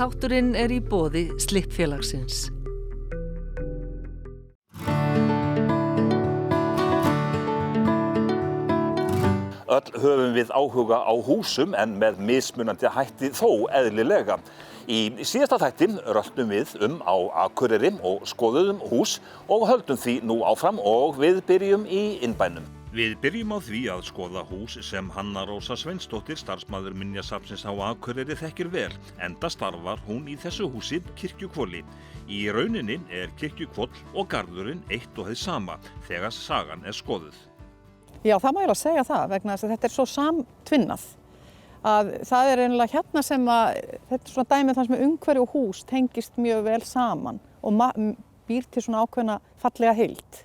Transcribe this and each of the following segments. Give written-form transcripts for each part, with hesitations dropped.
Þátturinn í boði Slippfélagsins. Öll höfum við áhuga á húsum en með mismunandi hætti þó eðlilega. Í síðasta þætti röltum við á Akureyri og skoðuðum hús og höldum því nú áfram og við byrjum í innbænum. Við byrjum á því að skoða hús sem Hanna Rósa Sveinsdóttir, starfsmaður Minjasafnsins á Akureyri, þekkir vel, enda starfar hún í þessu húsi Kirkjuhvoli. Í rauninni Kirkjuhvoll og garðurinn eitt og hið sama þegar sagan skoðuð. Já, það má eiginlega segja það vegna þess að þetta svo samtvinnað. Að það eiginlega hérna sem að, þetta svona dæmið þar sem umhverfi og hús tengist mjög vel saman og býr til svona ákveðna fallega heild.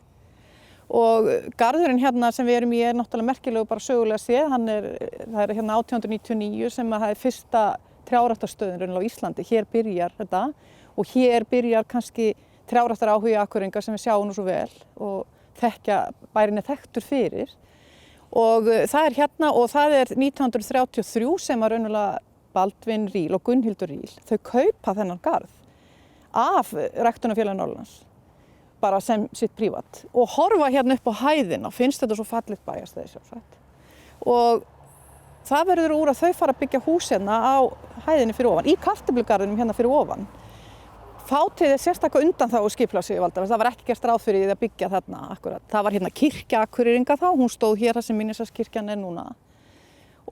Og garðurinn hérna sem við erum í náttúrulega merkilegu bara sögulega séð, það hérna 1899 sem að það fyrsta trjáræktarstöðin raunlega á Íslandi. Hér byrjar þetta og hér byrjar kannski trjáræktar áhugi Akureyringa sem við sjáum nú svo vel og bærinn þekktur fyrir. Og það hérna og það 1933 sem að raunverulega Baldvin Rýl og Gunnhildur Rýl, þau kaupa þennan garð af Ræktunarfélagi Norðurlands, bara sem sitt prívat og horfa hérna upp á hæðina, finnst þetta svo fallegt bæjarstæði sjálfsagt. Og það verður úr að þau fara að byggja hús hérna á hæðinni fyrir ofan, í kartöflugarðinum hérna fyrir ofan. Fátíð sérstaklega undan þá skipulagsyfirvalda, það var ekki gert ráð fyrir því að byggja þarna akkurat. Það var hérna kirkja Akureyringa þá, hún stóð hér þar sem Minjasafnskirkjan núna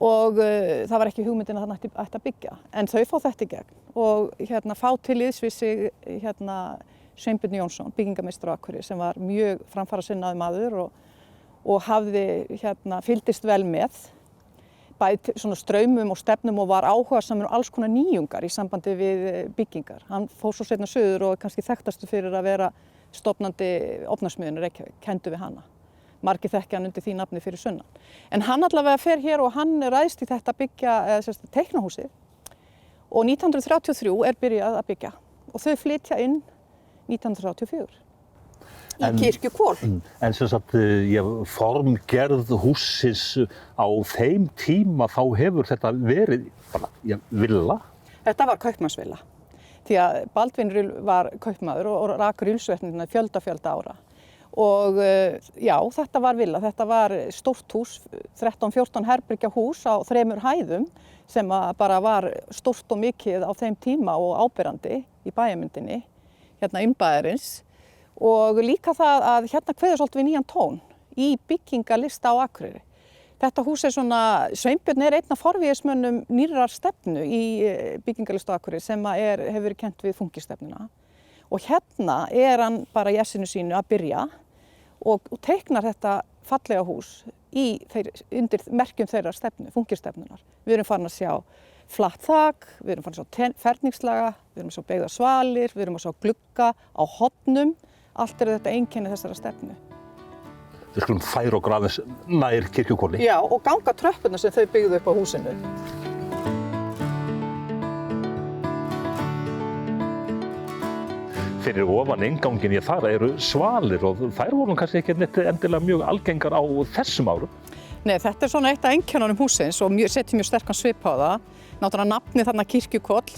og það var ekki hugmyndin að þarna ætti að byggja. En þau fá þetta í gegn og hérna fá til liðs við sig hérna Sveinbjörn Jónsson, byggingameistari á Akureyri sem var mjög framfarasinnaður maður og hafði hérna fylgdist vel með bæði svona straumum og stefnum og var áhugasamur alls konar nýjungar í sambandi við byggingar. Hann fór svo seinna suður og kannski þekktastur fyrir að vera stofnandi ofnarsmiðjunnar Reykjavík, kenndu við hana. Margir þekkja hann undir því nafni fyrir sunnan. En hann allavega fer hér og hann ræðst í þetta byggja, teiknahúsið og 1933 byrjað að byggja og þau flytja inn 1934. Í Kirkjuhvol. En sem sagt, formgerð hússins á þeim tíma þá hefur þetta verið bara, villa? Þetta var kaupmannsvilla. Því að Baldvin Rýl var kaupmaður og rak rýlsvetnina fjölda ára. Og já, þetta var villa. Þetta var stórt hús, 13-14 herbergja hús á 3 hæðum sem bara var stórt og mikið á þeim tíma og áberandi í bæjarmyndinni, hérna innbæjarins. Og líka það að hérna kveður svolítið við nýjan tón í byggingalista á Akureyri. Þetta hús svona, Sveinbjörn einn af forvígismönnum nýrrar stefnu í byggingalista á Akureyri sem hefur verið kennt við funkistefnuna. Og hérna hann bara í essinu sínu að byrja og teiknar þetta fallega hús undir merkjum þeirra stefnu, funkistefnunar. Við erum farin að sjá flatt þak, við erum farin að sjá ferningslaga, við erum að sjá beygðar svalir, við erum að sjá glugga á hornum. Allt þetta einkenni þessara stefnu. Við skulum færa okkur aðeins nær Kirkjuhvoli. Já, og ganga tröppurnar sem þau byggðu upp á húsinu. Fyrir ofan innganginn þar eru svalir og þær voru kannski ekki endilega mjög algengar á þessum árum. Nei, þetta svona eitt af einkennunum hússins og setjum mjög sterkan svip á það. Náttúrulega nafnið þarna Kirkjuhvoll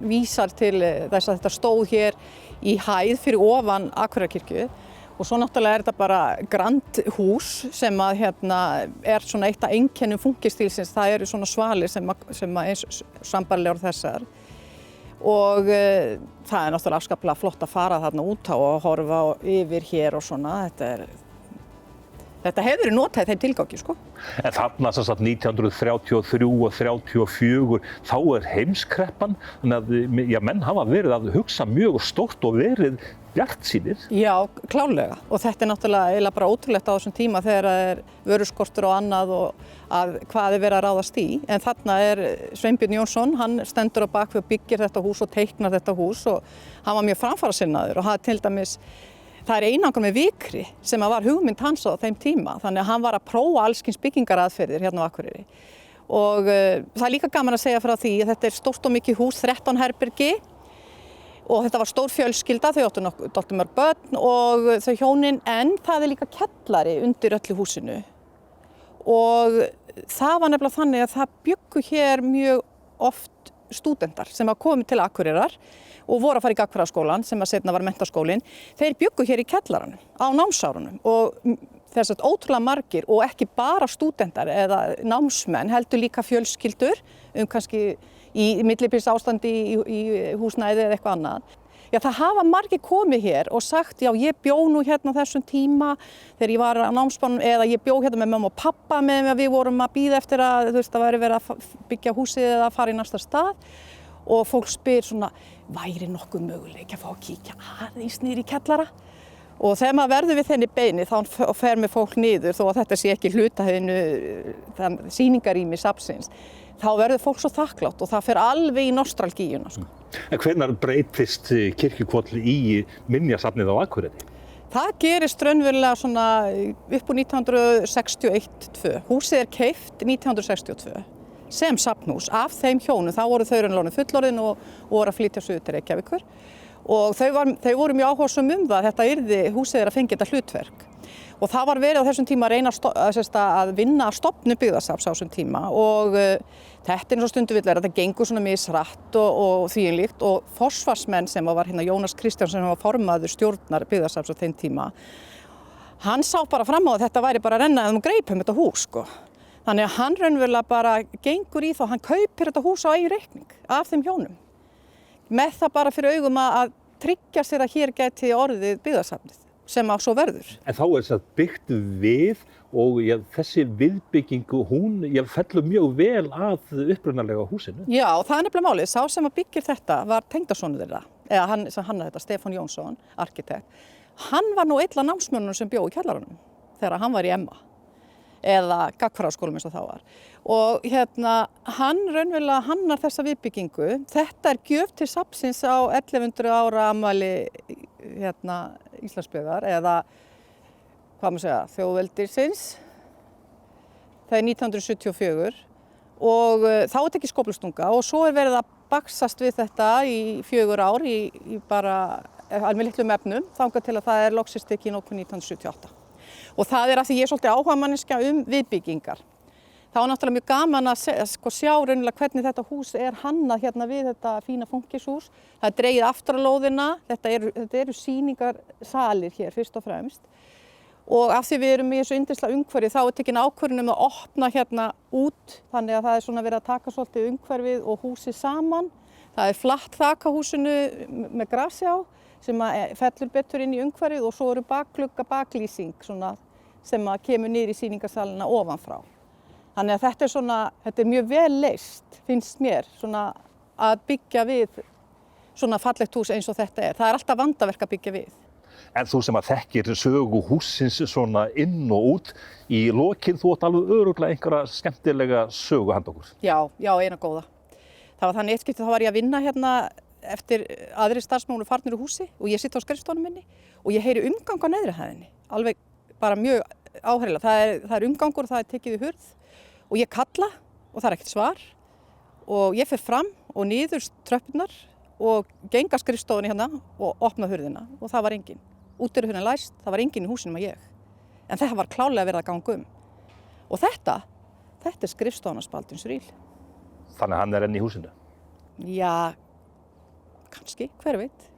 vísar til þess að þetta stóð hér í hæð fyrir ofan Akureyrarkirkju og svo náttúrulega þetta bara grand hús sem að hérna svona eitt af einkennum funkistílsins, það eru svona svalir sem eins sambærilegar þessar og það náttúrulega afskaplega flott að fara þarna út á og horfa yfir hér og svona, Þetta hefur verið notað í þeim tilgangi, sko. En þarna sem sagt 1933 og 34, þá heimskreppan, þannig að menn hafa verið að hugsa mjög stórt og verið bjartsýnir. Já, klárlega. Og þetta náttúrulega eiginlega bara ótrúlegt á þessum tíma þegar það vöruskortur og annað og hvað verið að ráðast í. En þarna Sveinbjörn Jónsson, hann stendur á bak við og byggir þetta hús og teiknar þetta hús og hann var mjög framfarasinnaður og það til dæmis Það einangur með vikri sem var hugmynd hans á þeim tíma, þannig að hann var að prófa alls kyns byggingaraðferðir hérna á Akureyri. Og það líka gaman að segja frá því að þetta stórt og mikið hús, 13 herbergi og þetta var stór fjölskylda, þau áttu dálítið mörg börn og þau hjónin, en það líka kjallari undir öllu húsinu. Og það var nefnilega þannig að það bjuggu hér mjög oft stúdentar sem hafa komið til Akureyrar og voru að fara í gagnfræðaskólann sem að seinna var menntaskólinn, þeir bjuggu hér í kjallaranum á námsárunum og þess að ótrúlega margir og ekki bara stúdentar eða námsmenn heldur líka fjölskyldur kannski í millibils ástandi í húsnæði eða eitthvað annað. Já, það hafa margir komið hér og sagt, já, ég bjó nú hérna á þessum tíma þegar ég var á námsbánum eða ég bjó hérna með mamma og pappa með við vorum að bíða eftir að, það væri verið að byggja húsið eða að fara í næsta stað og fólk spyr svona, væri nokkuð möguleiki að fá að kíkja aðeins niður í kjallara? Og þegar maður verður við þenni beini þá fer með fólk niður þó að þetta sé ekki hlutahöfinu sýningarými safnsins. Þá verður fólk svo þakklátt og það fer alveg í nostalgíuna. Sko. En hvenær breytist Kirkjuhvoll í minjasafnið á Akureyri? Það gerist raunverulega svona upp úr 1961-2. Húsið keypt 1962 sem safnhús af þeim hjónum. Þá voru þau raunverulega fullorðin og voru að flytja suður til Reykjavíkur. Og þau voru mjög áhugasöm það að húsið að fengja þetta hlutverk. Og það var verið á þessum tíma að reyna að vinna að stofnun byggðasafns á þessum tíma og þetta eins og stundum vill vera, þetta gengur svona misrætt og því um líkt og forsvarsmenn sem var hérna Jónas Kristjánsson sem var formaður stjórnar byggðasafns á þeim tíma, hann sá bara fram á að þetta væri bara að renna eða greip þetta hús sko. Þannig að hann raunverulega bara gengur í þá, hann kaupir þetta hús á eigin reikning af þeim hjónum. Með það bara fyrir augum að tryggja sér að hér gæti orðið byggðasafnið sem á svo verður. En þá þess að byggt við og þessi viðbyggingu, hún fellur mjög vel að upprunalega húsinu. Já, og það nefnilega málið. Sá sem að byggir þetta var tengdasonur þeirra, eða hann sem hannaði þetta, Stefán Jónsson, arkitekt. Hann var nú einn af námsmönnunum sem bjó í kjallaranum þegar hann var í Emma, eða gagnfræðaskólum eins og þá var. Og hann raunverulega hannar þessa viðbyggingu. Þetta gjöf til safnsins á 1100 ára afmæli Íslandsbyggðar eða hvað maður segja, þjóðveldisins. Það 1974 og þá þetta ekki skóflustunga og svo verið að baxast við þetta í 4 ár í bara með litlum efnum þangað til að það loksist tekið í notkun 1978. Og það af því ég svolítið áhugamanneskja viðbyggingar. Það var náttúrulega mjög gaman að sjá raunverulega hvernig þetta hús hannað hérna við þetta fína funkishús. Það dregið aftur á lóðina, þetta eru sýningarsalir hér fyrst og fremst. Og af því við erum í þessu yndislega umhverfi þá tekin ákvörðun að opna hérna út, þannig að það svona verið að taka svolítið umhverfið og húsið saman. Það flatt þak á húsinu með grasi á sem fellur betur inn í umhverfið og svo eru baklýsing sem kemur niður í sýningarsalina ofanfrá. Þannig að þetta mjög vel leyst, finnst mér, að byggja við svona fallegt hús eins og þetta Það alltaf vandaverk að byggja við. En þú sem að þekkir sögu hússins svona inn og út, í lokin þú átt alveg örugglega einhverja skemmtilega sögu handa okkur. Já, eina góða. Það var þannig eitt skipti, þá var ég að vinna hérna eftir aðrir starfsmenn voru farnir úr húsi og ég sitt á skrifstofunum minni og ég heyri umgang á neðri hæðinni. Alveg bara mjög áhrifalega. Það umgangur og það tekið í hurð. Og ég kalla og það ekkert svar og ég fer fram og niður tröppurnar og genga skrifstofunni hérna og opna hurðina og það var enginn. Útihurðin læst, það var enginn í húsinu nema ég. En þetta var klárlega verið að ganga Og þetta skrifstofan hans Baldvins Rýl. Þannig að hann enn í húsinu? Já, kannski, hver veit.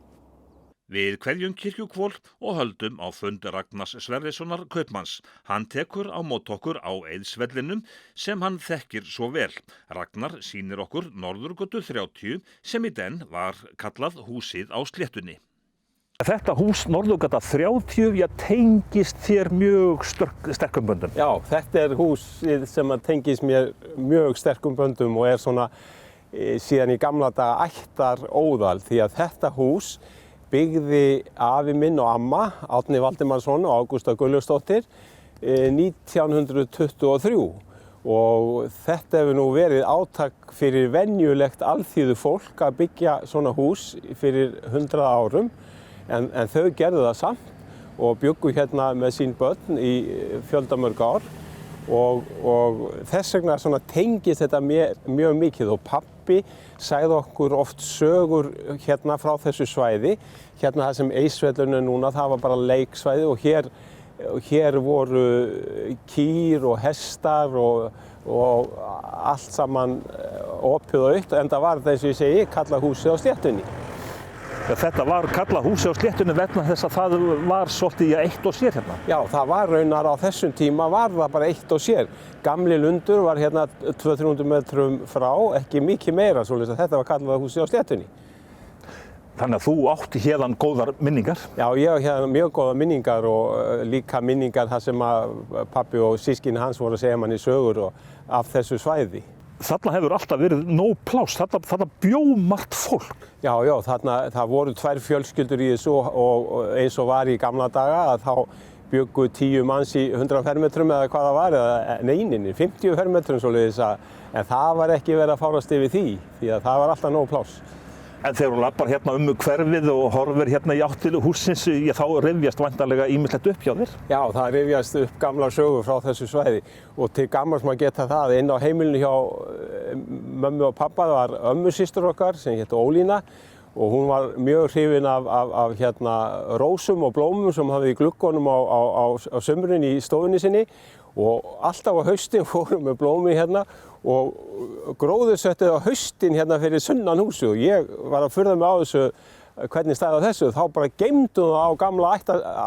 Við kveðjum Kirkjuhvoll og höldum á fund Ragnars Sverrissonar kaupmanns. Hann tekur á mót okkur á Eiðsvellinum sem hann þekkir svo vel. Ragnar sýnir okkur Norðurgötu 30 sem í den var kallað húsið á sléttunni. Þetta hús Norðurgata 30 tengist þér mjög sterkum böndum. Já, þetta húsið sem tengist mér mjög sterkum böndum og svona síðan í gamla daga ættar óðal því að þetta hús byggði afi minn og amma, Árni Valdimarsson og Ágústa Gunnlaugsdóttir 1923 og þetta hefur nú verið átak fyrir venjulegt alþýðufólk að byggja svona hús fyrir 100 árum en þau gerðu það samt og bjuggu hérna með sín börn í fjöldamörg ár og þess vegna svona tengist þetta mjög mikið og pabbi sagði okkur oft sögur hérna frá þessu svæði. Hérna það sem Eiðsvellin núna, það var bara leiksvæði og hér Hér voru kýr og hestar og allt saman opið og autt, en það var þetta eins og ég segi, Karlahúsið á Sléttunni. Þetta var Karlahúsið á Sléttunni vegna þess að það var svolítið eitt og sér hérna. Já, það var raunar á þessum tíma var það bara eitt og sér. Gamli lundur var hérna 200-300 metrum frá, ekki mikið meira, svoleiðis að þetta var Karlahúsið á Sléttunni. Þannig að þú átti hérðan góðar minningar? Já, ég á hérna mjög góðar minningar og líka minningar þar sem að pabbi og sískinni hans voru að segja manni sögur af þessu svæði. Þarna hefur alltaf verið nóg pláss, þarna bjó margt fólk. Já, það voru 2 fjölskyldur í þessu og eins og var í gamla daga að þá bjuggu 10 manns í 100 fermetrum eða hvað það var, eða neyninni, 50 fermetrum svoleiðis en það var ekki verið að fárast yfir því að það var alltaf nóg pláss. En þegar hún lappar hérna hverfið og horfir hérna í átt til hússins, þá rifjast væntanlega ýmislegt upp hjá þér? Já, það rifjast upp gamlar sögur frá þessu svæði og til gamans maður geta það. Inn á heimilinu hjá mömmu og pappa var ömmusystur okkar sem hétt Ólína og hún var mjög hrifin af hérna rósum og blómum sem hafði í gluggunum á sumrin í stofunni sinni og alltaf á haustin fórum við blómi hérna og gróðursettið á haustin hérna fyrir sunnan húsi og ég var að furða mig á þessu hvernig stæði á þessu, þá bara geymdu það á gamla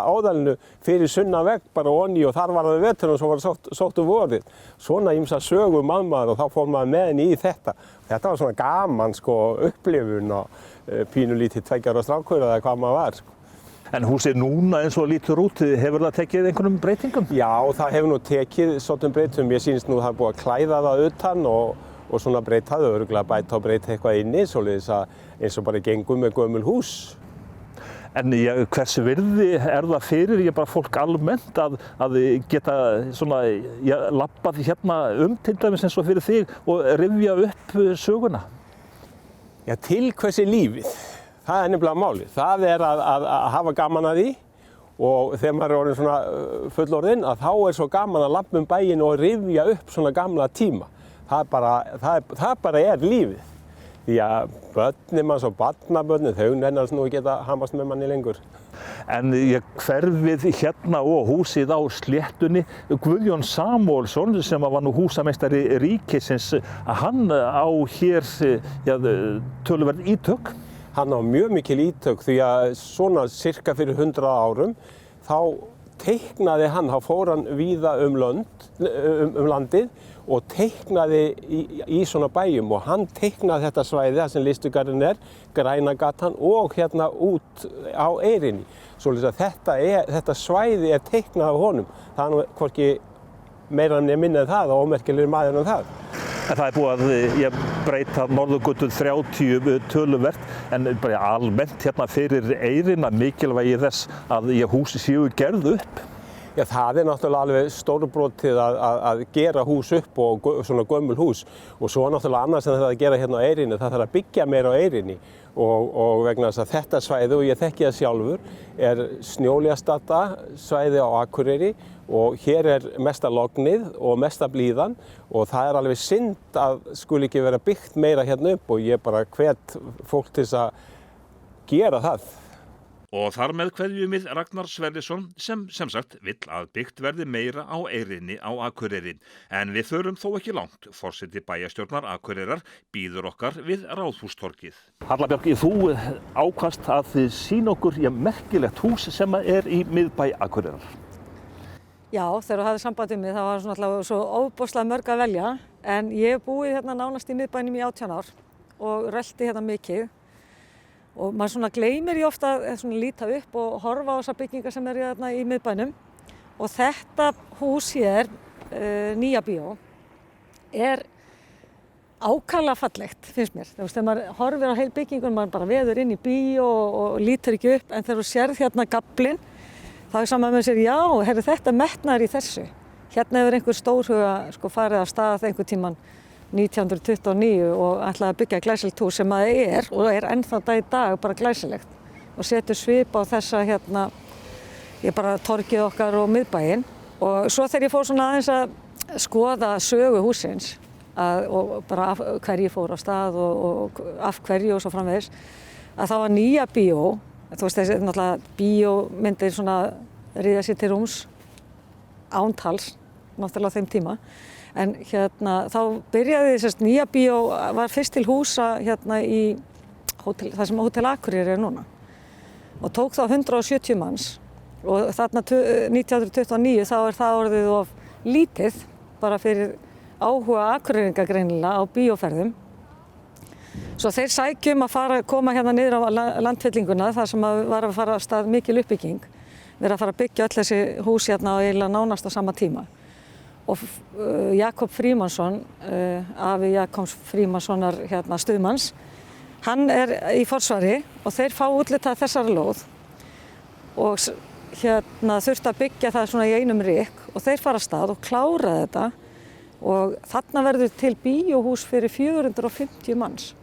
áðalinu fyrir sunnan vegg bara onni og þar var það veturinn og svo var sóttu vorið. Svona ýmsa sögu maður og þá fór maður með henni í þetta. Þetta var svona gaman upplifun og pínulítið 2 ára strákur eða hvað maður var. En húsið núna eins og lítur út, hefur það tekið einhvernum breytingum? Já, það hefur nú tekið svolítum breytingum. Ég sýnist nú að það er búið að klæða það utan og svona breyta það, örugglega bæta og breyta eitthvað inni, svoleiðis að eins og bara gengum með gömul hús. En hversu virði er það fyrir bara fólk almennt að geta svona, labbað hérna til dæmis eins og fyrir þig og rifja upp söguna? Já, til hvers er lífið? Það er nefnilega málið. Það er að hafa gaman að því og þegar maður er orðinn svona fullorðinn að þá er svo gaman að labba bæinn og rifja upp svona gamla tíma. Það bara er lífið. Því að börnin manns og barnabörnin, þau nennast nú ekki að hamast með manni lengur. En hverfið hérna og húsið á Sléttunni, Guðjón Samúelsson sem var nú húsameistari ríkisins, hann á hér töluverð ítök? Hann á mjög mikil ítök því að svona cirka fyrir 100 árum þá teiknaði hann, þá fór hann víða um landið og teiknaði í svona bæjum og hann teiknaði þetta svæði þar sem Listugarðurinn er, Grænagatan og hérna út á Eyrinni. Svoleiðis að þetta svæði er teiknað af honum. Það er nú hvorki meira minna en það og ómerkilegri maður en það. En það er búið að breyta Norðurgötu 30 töluvert en bara almennt hérna fyrir Eyrina mikilvægi þess að húsi séu gerð upp. Já, það er náttúrulega alveg stórbrotið að gera hús upp og svona gömul hús og svo náttúrulega annars en þetta að gera hérna á Eyrinni, það þarf að byggja meira á Eyrinni og vegna þess að þetta svæði, og ég þekki það sjálfur, er snjóléttasta svæði á Akureyri og hér er mesta lognið og mesta blíðan og það er alveg synd að skuli ekki vera byggt meira hérna upp og ég bara hvet fólk til þess að gera það. Og þar með kveðjum við Ragnar Sverrisson sem sagt vill að byggt verði meira á Eyrinni á Akureyri. En við förum þó ekki langt. Forseti bæjarstjórnar Akureyrar býður okkar við Ráðhústorgið. Hallabjörg, þú ákvast að þið sýna okkur merkilegt hús sem er í miðbæ Akureyrar. Já, þegar þú hafði samband um mig það var svona svo ofboðslega mörg að velja. En ég hef búið hérna nánast í miðbænum í 18 ár og rölti hérna mikið. Og maður svona gleymir í ofta að líta upp og horfa á þessar byggingar sem eru þarna í miðbænum. Og þetta hús hér, Nýja bíó, er ákaflega fallegt, finnst mér. Þegar maður horfir á heil byggingun, maður bara veður inn í bíó og lítur ekki upp. En þegar þú sérð hérna gaflinn, þá er saman með sér, já, þetta metnaður í þessu. Hérna hefur einhver stórhuga farið af stað einhver tímann 1929 og ætlaði að byggja glæsilegt hús sem það er og er ennþá dag í dag bara glæsilegt og setur svip á þessa bara torgið okkar og miðbæinn og svo þegar ég fór svona aðeins að skoða sögu hússins og bara hverju fór á stað og af hverju og svo framvegis að það var Nýja bíó, þú veist þessi náttúrulega bíómyndir svona ríða sér til rúms ántals, náttúrulega á þeim tíma. En þá byrjaði nýja bíó, var fyrst til húsa í það sem Hótel Akureyri núna. Og tók þá 170 manns og þarna 1929 þá það orðið of lítið bara fyrir áhuga Akureyringa greinilega á bíóferðum. Svo þeir sækjum að koma niður á landfyllinguna þar sem var að fara af stað mikil uppbygging. Verið að fara að byggja öll þessi hús og eiginlega nánast á sama tíma. Og Jakob Frímannsson, afi Jakobs Frímannssonar stuðmanns, hann í forsvari og þeir fá útlitað þessari lóð og þurfti að byggja það svona í einum rykk og þeir fara af stað og klára þetta og þarna verður til bíóhús fyrir 450 manns.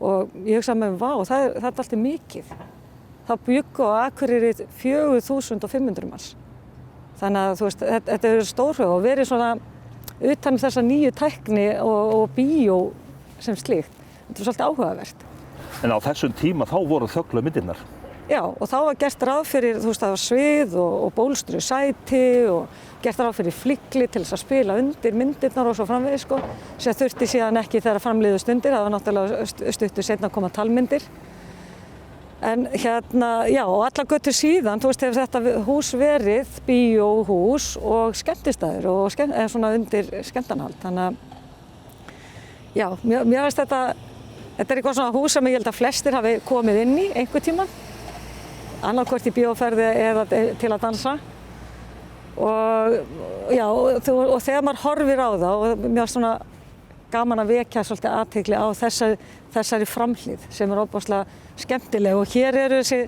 Og ég hugsaði með vá, það er alltaf mikið. Þá bjuggu á Akureyri 4500 manns. Þannig að þetta er stórhug og verið svona utan þessa nýju tækni og bíó sem slíkt. Þetta er svolítið áhugavert. En á þessum tíma þá voru þöglu myndirnar? Já, og þá var gert ráð fyrir, það var svið og bólstru sæti og gert ráð fyrir flikli til þess að spila undir myndirnar og svo framvegis sem þurfti síðan ekki þegar framliðu stundir, það var náttúrulega stuttu seinna að koma talmyndir. En já, og allar götur síðan, hefur þetta hús verið bíóhús og skemmtistæður og svona undir skemmtanahald. Þannig að, já, mér finnst þetta er eitthvað svona hús sem ég held að flestir hafi komið inn í einhvern tímann. Annarkvort í bíóferði eða til að dansa. Og já, og þegar maður horfir á það og mér finnst svona gaman að vekja svolítið athygli á þessari framhlið sem er ofboðslega skemmtileg og hér eru þessi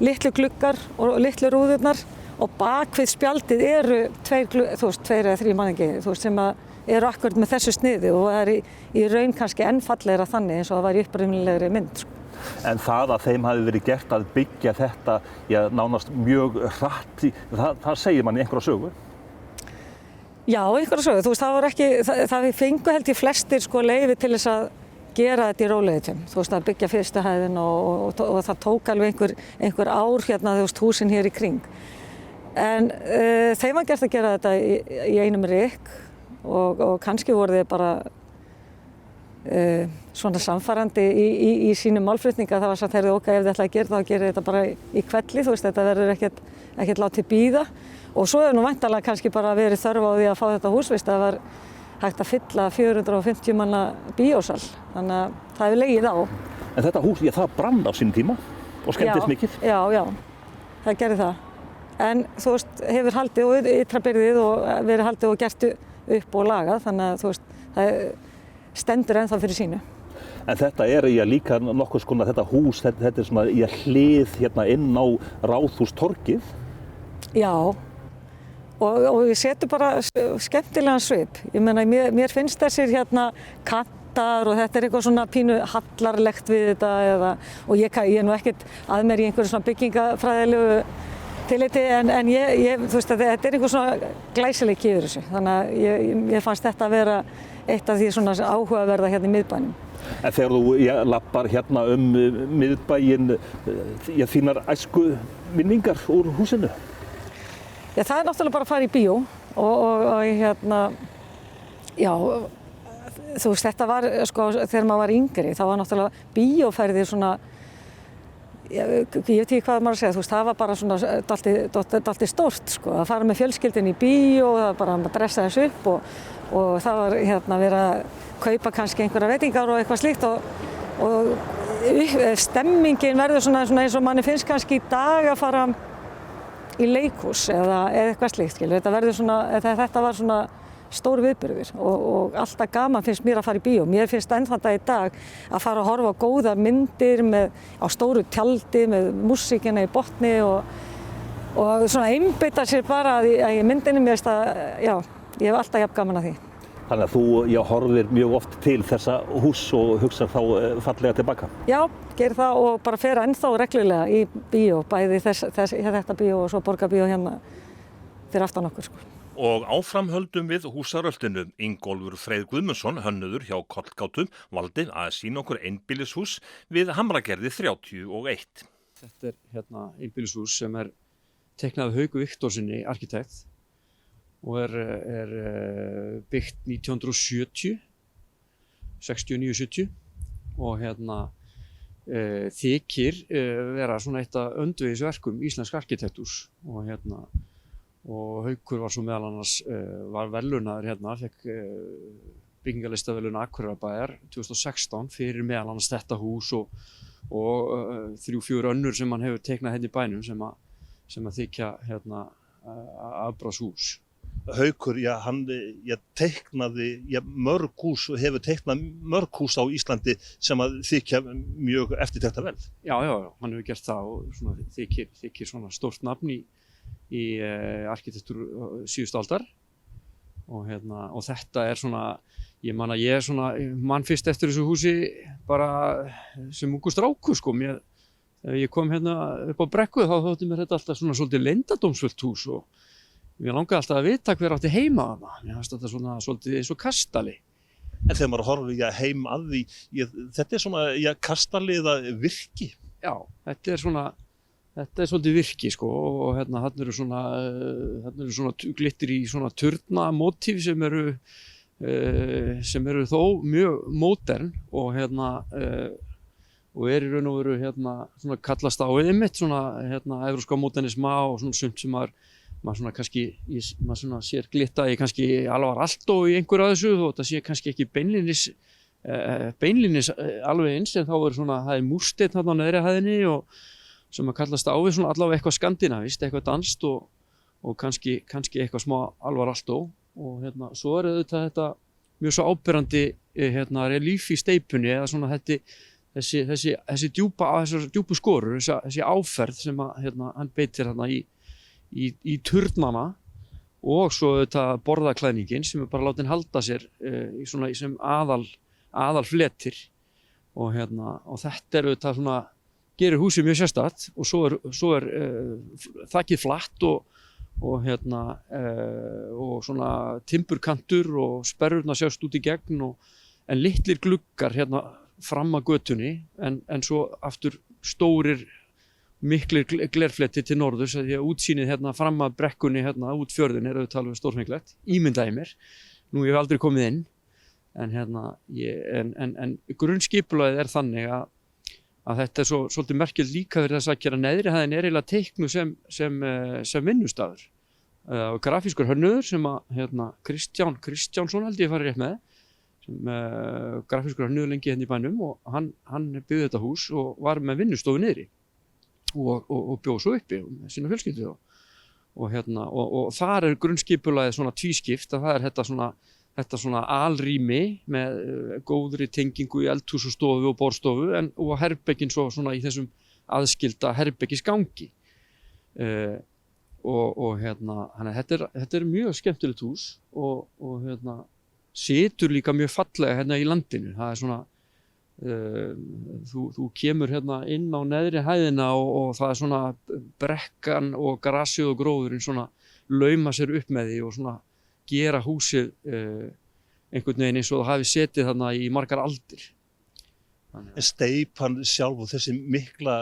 litlu gluggar og litlu rúðurnar og bakvið spjaldið eru tveir eða þrír mannengi sem eru akkurat með þessu sniði og það er í raun kannski enn fallegra þannig eins og það var í upprunalegri mynd. En það að þeim hafi verið gert að byggja þetta nánast mjög hratt, það segir manni einhverja sögu? Já, einhverja sögu. Það var ekki, það fengu held ég flestir leyfi til þess að gera þetta í rólegheitum. Að byggja fyrstu hæðin og það tók alveg einhver ár húsin hér í kring. En þeim var gert að gera þetta í einum rykk og kannski voru þeir bara svona samfærandi í sínum málflutninga. Það var sagt, ef þið ætlaði að gera það, þá gerir þetta bara í kvelli, þetta verður ekkert látið bíða. Og svo hefur nú væntanlega kannski bara verið þörf á því að fá þetta hús, það var hægt að fylla 450 manna bíósal, þannig að það hefur legið á. En þetta hús, það brann á sínum tíma og skemmtist mikið? Já, það gerði það. En hefur haldið og ytra byrðið og verið haldið og gert upp og lagað, þannig að það stendur ennþá fyrir sínu. En þetta er líka nokkuð þetta hús, þetta er svona hlið inn á Ráðhústorgið? Já. Og ég setur bara skemmtilegan svip. Ég meina, mér finnst þessir kantar og þetta er eitthvað svona pínu hallarlegt við þetta og ég er nú ekkert að mér í einhverju svona byggingafræðilegu tilliti en þetta er einhver svona glæsileiki yfir þessu. Þannig að ég fannst þetta að vera eitt af því svona áhugaverða í miðbænum. En þegar þú lappar miðbæinn, þínar æsku minningar úr húsinu? Já, það er náttúrulega bara að fara í bíó og já, þetta var, þegar maður var yngri, þá var náttúrulega bíóferðir svona, ég veit ekki hvað maður að segja, það var bara svona dálítið stórt, að fara með fjölskyldunni í bíó, það bara að dressa þessu upp og það var verið að kaupa kannski einhverja veitingar og eitthvað slíkt og stemmingin verður svona eins og manni finnst kannski í dag að fara í leikhús eða eitthvað slíkt, þetta var svona stór viðburður og alltaf gaman finnst mér að fara í bíó. Mér finnst enn þann dag í dag að fara að horfa á góðar myndir á stóru tjaldi með músíkina í botni og svona einbeita sér bara í myndinni. Mér finnst ég hef alltaf jafn gaman að því. Þannig að þú horfir mjög oft til þessa hús og hugsar þá fallega tilbaka? Já, gerir það og bara fer ennþá reglulega í bíó, bæði þetta bíó og svo Borgarbíó fyrir aftan okkur. Og áfram höldum við húsaröltinu. Ingólfur Freyr Guðmundsson, hönnuður hjá Kollgátu, valdi að sýna okkur einbýlishús við Hamragerði 31. Þetta er einbýlishús sem er teiknað af Hauku Viktorsinni, arkitekt. og er byggt 1970, 69-70 og þykir vera svona eitt af öndvegisverkum íslensk arkitektúrs og og Haukur var svo meðal annars var verðlaunaður fékk byggingarlistaverðlaun Akureyrarbæjar 2016 fyrir meðal annars þetta hús og 3-4 önnur sem hann hefur teiknað í bænum sem að þykja afbragðshús. Haukur, hann teiknaði mörg hús og hefur teiknað mörg hús á Íslandi sem að þykja mjög eftirtektarverð. Já, hann hefur gert það og svona þykir svona stórt nafn í arkitektúr síðustu aldar og þetta svona, ég man að ég man fyrst eftir þessu húsi bara sem ungur strákur sko. Þegar ég kom upp á Brekku þá þótti mér þetta alltaf svona svolítið leyndardómsfullt hús og mér langaði alltaf að vita hver átti heima þarna. Mér fannst þetta svona svolítið eins og kastali. En þegar maður horfir heim að því, þetta svona kastali eða virki? Já, þetta er svolítið virki sko og þarna eru svona glittir í svona turnamótíf sem eru þó mjög módern og og í raun og veru svona kallast á einmitt svona evrópska módernisma og svona sumt sem maður svona kannski maður svona sér glitta í kannski Alvar Aalto í einhverju af þessu þó þetta sé kannski ekki beinlínis alveg eins en þá svona það múrsteinn þarna á neðri hæðinni og sem að kallast á við svona allavega eitthvað skandinavist, eitthvað danskt og kannski eitthvað smá Alvar Aalto og svo þetta mjög svo áberandi relíf í steypunni eða svona þessi djúpu skorur, þessi áferð sem að hann beitir í turnana og svo þetta borðaklæðningin sem bara látin halda sér í sem aðal fletir og þetta þetta svona gerir húsið mjög sérstakt og svo er þakið flatt og svona timburkantur og sperrurnar sjást út í gegn en litlir gluggar fram að götunni en svo aftur stórir miklir glerfletti til norðurs því að útsýnið fram að Brekkunni út fjörðin auðvitað alveg stórfenglegt, ímyndaði mér. Nú ég hef aldrei komið inn en grunnskipulagið þannig að þetta svolítið merkilegt líka fyrir þess að gera neðri hæðin eiginlega teiknuð sem vinnustaður. Grafískur hönnuður sem að Kristjánsson held ég farið rétt með sem grafískur hönnuður lengi í bænum og hann byggði þetta hús og var með vinnustofu niðri og bjóð svo uppi með sína fjölskyldu og þar grunnskipulagið svona tvískipt að það þetta svona alrými með góðri tengingu í eldhús og stofu og borðstofu og herbergin svo svona í þessum aðskilda herbergisgangi og þetta er mjög skemmtilegt hús og situr líka mjög fallega í landinu. Það er svona þú kemur inn á neðri hæðina og það er svona brekkan og grasið og gróðurinn svona lauma sér upp með því og svona gera húsið einhvern veginn eins og það hafi setið þarna í margar aldir. Steypan sjálf og þessi mikla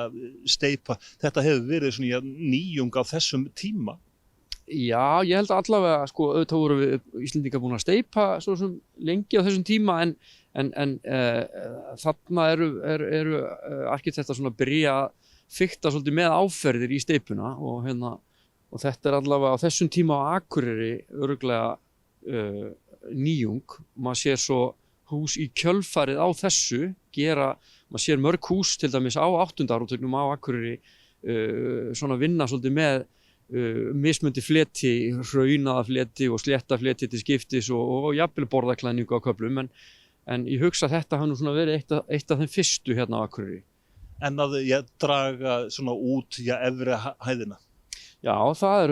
steypa, þetta hefur verið svona nýjung á þessum tíma? Já, ég held allavega, sko, auðvitað voru við Íslendingar búin að steypa svo sem lengi á þessum tíma en þarna eru arkitektar svona að byrja að fikta svolítið með áferðir í steypuna og þetta allavega á þessum tíma á Akureyri örugglega nýjung. Maður sér svo hús í kjölfarið á þessu maður sér mörg hús til dæmis á 8. áratugnum á Akureyri svona vinna svolítið með mismundi fleti, hraunaða fleti og slétta fleti til skiptis og jafnvel borðaklæðningu á köflum en ég hugsa að þetta hafi nú svona verið eitt af þeim fyrstu á Akureyri. En að draga svona út efri hæðina? Já, það er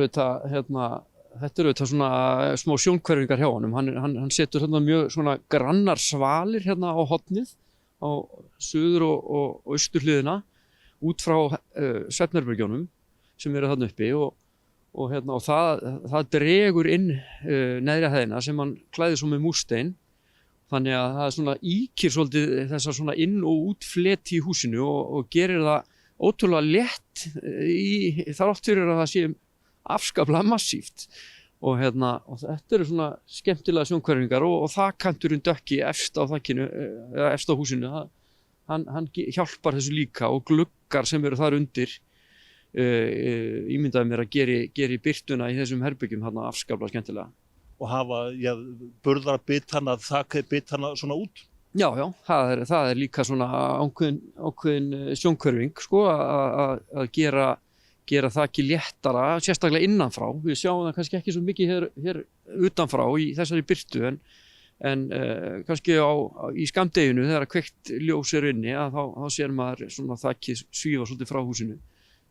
þetta er svona smá sjónkverfingar hjá honum. Hann setur mjög svona grannar svalir á hornið á suður og austurhliðina út frá svefnherbergjunum sem eru þarna uppi og það dregur inn neðri hæðina sem hann klæðir svo með múrstein. Þannig að það svona ýkir svolítið þessa svona inn- og útfleti í húsinu og gerir það ótrúlega létt þrátt fyrir að það sé afskaplega massíft. og þetta eru svona skemmtilega sjónhverfingar og þakkanturinn dökki efst á þakkinu, eða efst á húsinu, hann hjálpar þessu líka og gluggar sem eru þar undir ímyndaði mér að geri birtuna í þessum herbyggjum þarna afskaplega skemmtilega. Og hafa, burðarbitana, þakbitana svona út? Já, það er líka svona ákveðin sjónhverfing, sko, að gera þakið léttara, sérstaklega innanfrá. Við sjáum það kannski ekki svo mikið hér utanfrá í þessari birtu, en kannski í skammdeginu þegar kveikt ljós inni, þá sér maður svona þakið svífa svolítið frá húsinu,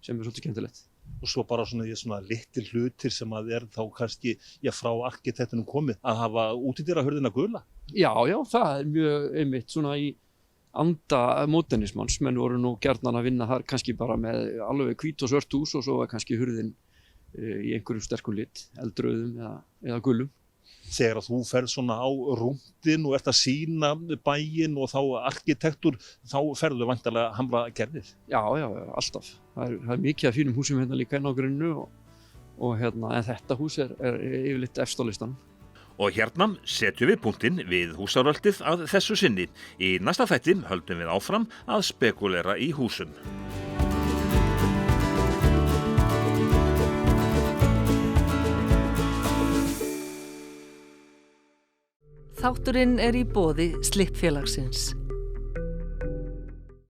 sem er svolítið skemmtilegt. Og svo bara svona litlir hlutir sem að þá kannski frá arkitektunum komið að hafa útidyrahurðina gula. Já, það er mjög einmitt svona í anda módernismans. Menn voru nú gjarnan að vinna þar kannski bara með alveg hvít og svört hús og svo var kannski hurðin í einhverjum sterkum lit, eldrauðum eða gulum. Þegar þú ferð svona á rúndin og ert að sýna bæinn og þá arkitektur, þá ferðu væntanlega hamra gerðir. Já, alltaf. Það er mikið af fínum húsum hérna líka inn á grunnu en þetta hús er yfirleitt efst á listanum. Og hérna setjum við punktinn við húsaröldið að þessu sinni. Í næsta þætti höldum við áfram að spekulera í húsum. Þátturinn er í boði Slippfélagsins.